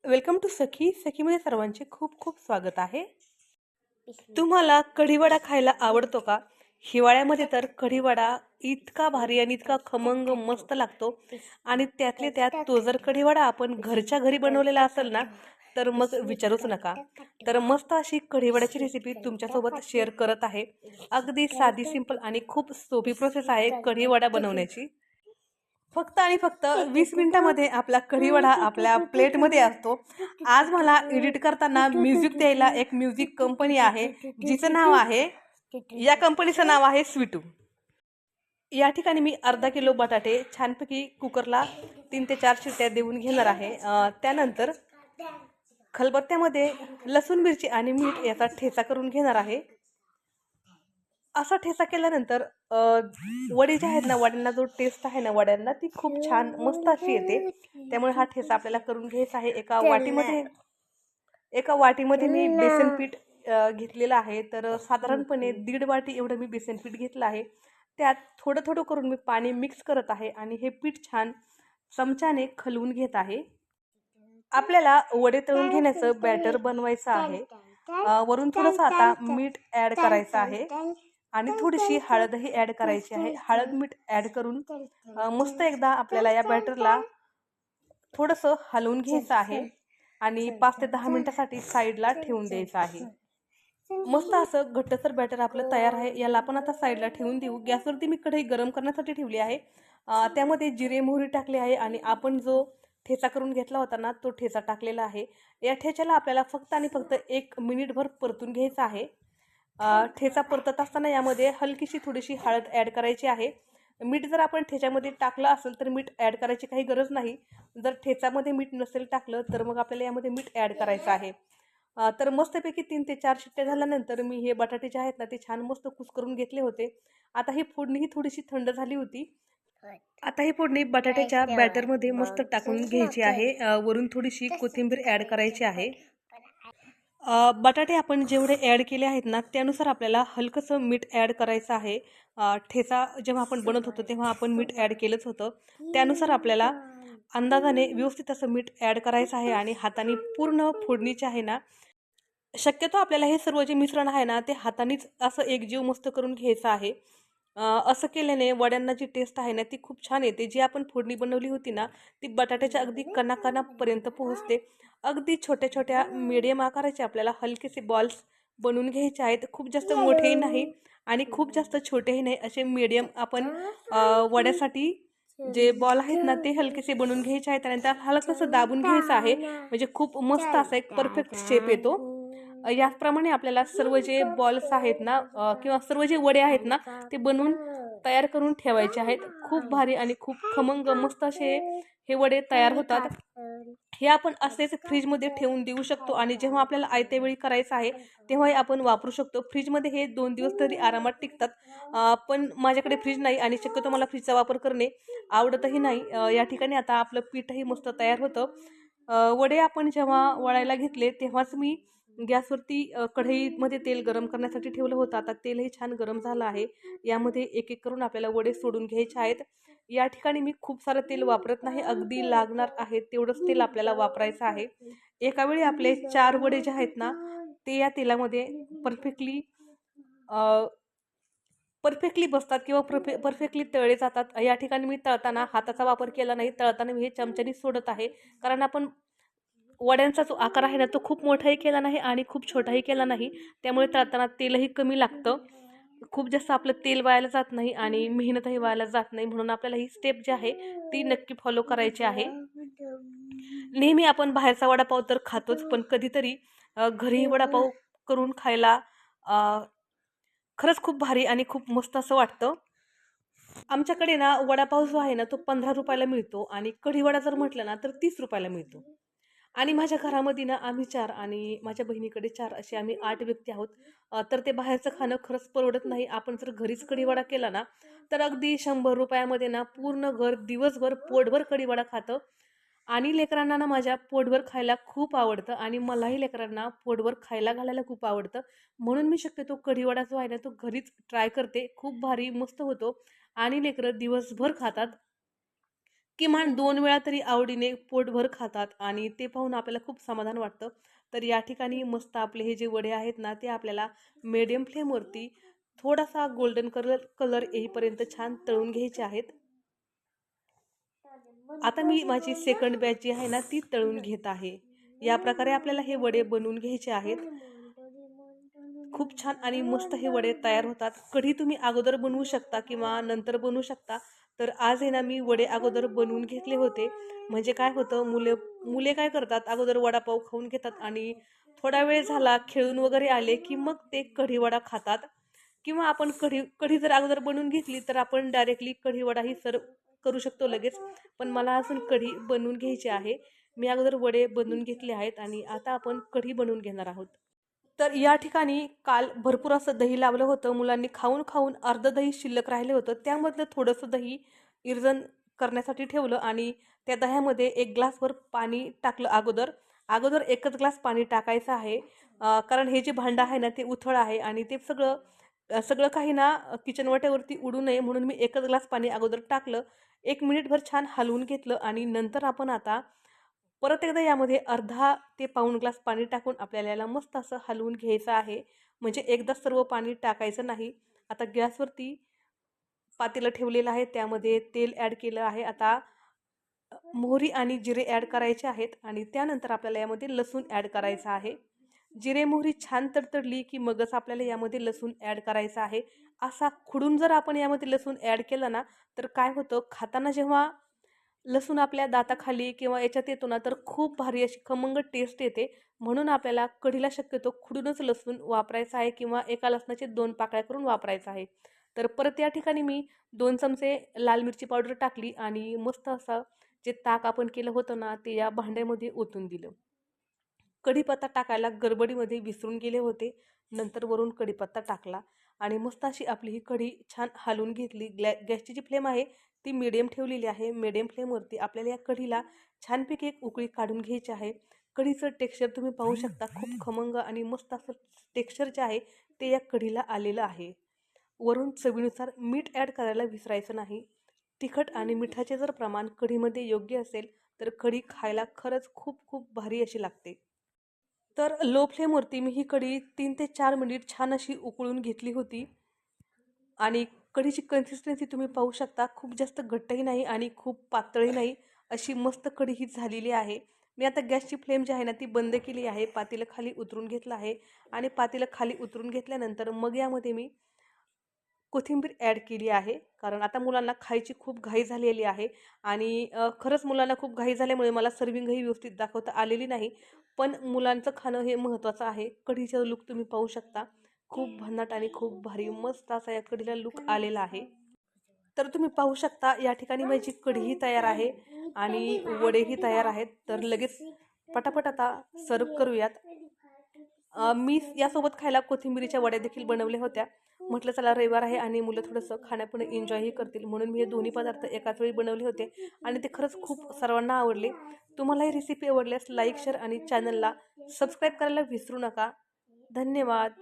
Welcome to सखीमध्ये सर्वांचे खूप खूप स्वागत आहे. तुम्हाला कढीवडा खायला आवडतो का? हिवाळ्यामध्ये तर कढीवडा इतका भारी आणि इतका खमंग मस्त लागतो. आणि त्यातले त्यात तो जर कढीवडा आपण घरच्या घरी बनवलेला असेल ना, तर मग विचारूच नका. तर मस्त अशी कढीवड्याची रेसिपी तुमच्यासोबत शेअर करत आहे. अगदी साधी, सिंपल आणि खूप सोपी प्रोसेस आहे कढीवडा बनवण्याची. फक्त आणि फक्त 20 मिनिटामध्ये आपला कढीवडा आपल्या प्लेटमध्ये असतो. आज मला एडिट करताना म्युझिक द्यायला एक म्युझिक कंपनी आहे, जिचं नाव आहे, या कंपनीचं नाव आहे स्वीटू. या ठिकाणी मी अर्धा किलो बटाटे छानपैकी कुकरला 3 ते 4 शिट्ट्या देऊन घेणार आहे. त्यानंतर खलबत्त्यामध्ये लसूण, मिरची आणि मीठ याचा ठेचा करून घेणार आहे. असा ठेचा केल्यानंतर वडी जे आहेत ना, वड्यांना जो टेस्ट आहे ना वड्यांना, ती खूप छान मस्त अशी येते. त्यामुळे हा ठेचा आपल्याला करून घ्यायचा आहे. एका वाटीमध्ये मी बेसन पीठ घेतलेलं आहे. तर साधारणपणे 1.5 वाटी एवढं मी बेसन पीठ घेतलं आहे. त्यात थोडं थोडं करून मी पाणी मिक्स करत आहे आणि हे पीठ छान चमच्याने खलवून घेत आहे. आपल्याला वडे तळून घेण्याचं बॅटर बनवायचं आहे. वरून थोडंसं आता मीठ ॲड करायचं आहे आणि थोडीशी हळदही ॲड करायची आहे. हळद मीठ ॲड करून मस्त एकदा आपल्याला या बॅटरला थोडंसं हलवून घ्यायचं आहे आणि 5 ते 10 मिनिटासाठी साईडला ठेवून द्यायचं आहे. मस्त असं घट्टसर बॅटर आपलं तयार आहे. याला आपण आता साईडला ठेवून देऊ. गॅसवरती मी कढई गरम करण्यासाठी ठेवली आहे. त्यामध्ये जिरे मोहरी टाकली आहे आणि आपण जो ठेचा करून घेतला होता ना, तो ठेचा टाकलेला आहे. या ठेच्याला आपल्याला फक्त आणि फक्त 1 मिनिटभर परतून घ्यायचं आहे. ठेचा परतत असताना यामध्ये हलकीशी थोडीशी हळद ॲड करायची आहे. मीठ जर आपण ठेच्यामध्ये टाकलं असेल तर मीठ ॲड करायची काही गरज नाही. जर ठेचामध्ये मीठ नसेल टाकलं तर मग आपल्याला यामध्ये मीठ ॲड करायचं आहे. तर मस्तपैकी 3 ते 4 शिट्ट्या झाल्यानंतर मी हे बटाटे जे आहेत ना, ते छान मस्त कुस्करून घेतले होते. आता ही फोडणी थोडीशी थंड झाली होती. आता ही फोडणी बटाट्याच्या बॅटरमध्ये मस्त टाकून घ्यायची आहे. वरून थोडीशी कोथिंबीर ॲड करायची आहे. बटाटे आपण जेवढे ॲड केले आहेत ना, त्यानुसार आपल्याला हलकंसं मीठ ॲड करायचं आहे. ठेचा जेव्हा आपण बनवत होतो तेव्हा आपण मीठ ॲड केलंच होतं. त्यानुसार आपल्याला अंदाजाने व्यवस्थित असं मीठ ॲड करायचं आहे आणि हाताने पूर्ण फोडणीचे आहे ना, शक्यतो आपल्याला हे सर्व जे मिश्रण आहे ना, ते हातानेच असं एकजीव मस्त करून घ्यायचं आहे. असं केल्याने वड्यांना जी टेस्ट आहे ना, ती खूप छान येते. जी आपण फोडणी बनवली होती ना, ती बटाट्याच्या अगदी कणाकणापर्यंत पोहोचते. अगदी छोट्या छोट्या मीडियम आकाराचे आपल्याला हलकेसे बॉल्स बनवून घ्यायचे आहेत. खूप जास्त मोठेही नाही आणि खूप जास्त छोटेही नाही, असे मीडियम आपण वड्यासाठी जे बॉल आहेत ना, ते हलकेसे बनवून घ्यायचे आहेत आणि त्यात हलकंसं दाबून घ्यायचं आहे. म्हणजे खूप मस्त असा एक परफेक्ट शेप येतो. याचप्रमाणे आपल्याला सर्व जे बॉल्स आहेत ना, किंवा सर्व जे वडे आहेत ना, ते बनवून तयार करून ठेवायचे आहेत. खूप भारी आणि खूप खमंग मस्त असे हे वडे तयार होतात. हे आपण असेच फ्रीजमध्ये ठेवून देऊ शकतो आणि जेव्हा आपल्याला आयत्या वेळी करायचं आहे तेव्हाही आपण वापरू शकतो. फ्रीजमध्ये हे 2 दिवस तरी आरामात टिकतात. पण माझ्याकडे फ्रीज नाही आणि शक्यतो मला फ्रीजचा वापर करणे आवडतही नाही. या ठिकाणी आता आपलं पीठही मस्त तयार होतं. वडे आपण जेव्हा वळायला घेतले तेव्हाच मी गॅसवरती कढईमध्ये तेल गरम करण्यासाठी ठेवलं होतं. आता तेलही छान गरम झालं आहे. यामध्ये एक एक करून आपल्याला वडे सोडून घ्यायचे आहेत. या ठिकाणी मी खूप सारं तेल वापरत नाही. अगदी लागणार आहे तेवढंच तेल आपल्याला वापरायचं आहे. एका वेळी आपले 4 वडे जे आहेत ना, ते या तेलामध्ये परफेक्टली परफेक्टली बसतात किंवा परफेक्टली तळले जातात. या ठिकाणी मी तळताना हाताचा वापर केला नाही. तळताना मी हे चमच्याने सोडत आहे. कारण आपण वड्यांचा जो आकार आहे ना, तो खूप मोठाही केला नाही आणि खूप छोटाही केला नाही. त्यामुळे तळताना तेलही कमी लागतं. खूप जास्त आपलं तेल वायाला जात नाही आणि मेहनतही वायाला जात नाही. म्हणून आपल्याला ही स्टेप जी आहे ती नक्की फॉलो करायची आहे. नेहमी आपण बाहेरचा वडापाव तर खातोच, पण कधीतरी घरी वडापाव करून खायला खरंच खूप भारी आणि खूप मस्त असं वाटतं. आमच्याकडे ना वडापाव जो आहे ना, तो 15 रुपयाला मिळतो आणि कढीवडा जर म्हटलं ना, तर 30 रुपयाला मिळतो. आणि माझ्या घरामध्ये ना आम्ही 4 आणि माझ्या बहिणीकडे 4 असे आम्ही 8 व्यक्ती आहोत. तर ते बाहेरचं खाणं खरंच परवडत नाही. आपण जर घरीच कढीवडा केला ना, तर अगदी 100 रुपयामध्ये ना पूर्ण घर दिवसभर पोटभर कढीवडा खातं. आणि लेकरांना ना माझ्या पोटभर खायला खूप आवडतं आणि मलाही लेकरांना पोटभर खायला घालायला खूप आवडतं. म्हणून मी शक्यतो कढीवडा जो आहे ना, तो घरीच ट्राय करते. खूप भारी मस्त होतो आणि लेकरं दिवसभर खातात. किमान 2 वेळा तरी आवडीने पोटभर खातात आणि ते पाहून आपल्याला खूप समाधान वाटतं. तर या ठिकाणी मस्त आपले हे जे वडे आहेत ना, ते आपल्याला मीडियम फ्लेमवरती थोडासा गोल्डन कलर कलर येईपर्यंत छान तळून घ्यायचे आहेत. आता मी माझी सेकंड बॅच जी आहे ना, ती तळून घेत आहे. या प्रकारे आपल्याला हे वडे बनवून घ्यायचे आहेत. खूप छान आणि मस्त हे वडे तयार होतात. कढी तुम्ही अगोदर बनवू शकता किंवा नंतर बनवू शकता. तर आज आहे ना, मी वडे अगोदर बनवून घेतले होते. म्हणजे काय होतं, मुले मुले काय करतात, अगोदर वडापाव खाऊन घेतात आणि थोडा वेळ झाला, खेळून वगैरे आले, की मग ते कढी वडा खातात. किंवा आपण कढी कढी जर अगोदर बनवून घेतली, तर आपण डायरेक्टली कढी वडाही सर्व करू शकतो लगेच. पण मला अजून कढी बनवून घ्यायची आहे. मी अगोदर वडे बनवून घेतले आहेत आणि आता आपण कढी बनवून घेणार आहोत. तर या ठिकाणी काल भरपूर असं दही लावलं होतं. मुलांनी खाऊन खाऊन अर्धं दही शिल्लक राहिलं होतं. त्यामधलं थोडंसं दही इर्जन करण्यासाठी ठेवलं आणि त्या दह्यामध्ये 1 ग्लासभर पाणी टाकलं अगोदर. अगोदर 1च ग्लास पाणी टाकायचं आहे. कारण हे जे भांडं आहे ना, ते उथळ आहे आणि ते सगळं काही ना किचन वाट्यावरती उडू नये म्हणून मी 1च ग्लास पाणी अगोदर टाकलं. 1 मिनिटभर छान हलवून घेतलं आणि नंतर आपण आता परत एकदा यामध्ये अर्धा ते पाऊण ग्लास पाणी टाकून आपल्याला याला मस्त असं हलवून घ्यायचं आहे. म्हणजे एकदा सर्व पाणी टाकायचं नाही. आता गॅसवरती पातेलं ठेवलेलं आहे. त्यामध्ये तेल ॲड केलं आहे. आता मोहरी आणि जिरे ॲड करायचे आहेत आणि त्यानंतर आपल्याला यामध्ये लसूण ॲड करायचा आहे. जिरे मोहरी छान तडतडली की मगच आपल्याला यामध्ये लसूण ॲड करायचा आहे. असा खुडून जर आपण यामध्ये लसूण ॲड केला ना, तर काय होतं, खाताना जेव्हा लसूण आपल्या दाताखाली किंवा याच्यात येतो ना, तर खूप भारी अशी खमंग टेस्ट येते. म्हणून आपल्याला कढीला शक्यतो खुडूनच लसूण वापरायचा आहे किंवा एका लसणाचे 2 पाकळ्या करून वापरायचा आहे. तर परत या ठिकाणी मी 2 चमचे लाल मिरची पावडर टाकली आणि मस्त असं जे ताक आपण केलं होतं ना, ते या भांड्यामध्ये ओतून दिलं. कढीपत्ता टाकायला गडबडीमध्ये विसरून गेले होते. नंतर वरून कढीपत्ता टाकला आणि मस्त अशी आपली ही कढी छान हलवून घेतली. गॅसची जी फ्लेम आहे ती मीडियम ठेवलेली आहे. मीडियम फ्लेमवरती आपल्याला या कढीला छानपैकी एक उकळी काढून घ्यायची आहे. कढीचं टेक्स्चर तुम्ही पाहू शकता. खूप खमंग आणि मस्त असं टेक्स्चर जे आहे ते या कढीला आलेलं आहे. वरून चवीनुसार मीठ ॲड करायला विसरायचं नाही. तिखट आणि मिठाचे जर प्रमाण कढीमध्ये योग्य असेल, तर कढी खायला खरंच खूप खूप भारी अशी लागते. तर लो फ्लेमवरती मी ही कढी 3 ते 4 मिनिट छान अशी उकळून घेतली होती आणि कढीची कन्सिस्टन्सी तुम्ही पाहू शकता. खूप जास्त घट्टही नाही आणि खूप पातळही नाही. अशी मस्त कढी ही झालेली आहे. मी आता गॅसची फ्लेम जी आहे ना, ती बंद केली आहे. पातेलं खाली उतरून घेतलं आहे आणि पातेलं खाली उतरून घेतल्यानंतर मग यामध्ये मी कोथिंबीर ॲड केली आहे. कारण आता मुलांना खायची खूप घाई झालेली आहे आणि खरंच मुलांना खूप घाई झाल्यामुळे मला सर्विंगही व्यवस्थित दाखवता आलेली नाही. पण मुलांचं खाणं हे महत्त्वाचं आहे. कढीचा लूक तुम्ही पाहू शकता. खूप भन्नाट आणि खूप भारी मस्त असा या कढीला लूक आलेला आहे. तर तुम्ही पाहू शकता या ठिकाणी माझी कढीही तयार आहे आणि वडेही तयार आहेत. तर लगेच पटापट आता सर्व्ह करूयात. मी यासोबत खायला कोथिंबिरीच्या वड्या देखील बनवल्या होत्या. म्हटलं चला रविवार आहे आणि मुलं थोडंसं खाण्यापिणं एन्जॉयही करतील म्हणून मी हे दोन्ही पदार्थ एकाच वेळी बनवले होते आणि ते खरंच खूप सर्वांना आवडले. तुम्हाला ही रेसिपी आवडल्यास लाईक, शेअर आणि चॅनलला सबस्क्राईब करायला विसरू नका. धन्यवाद.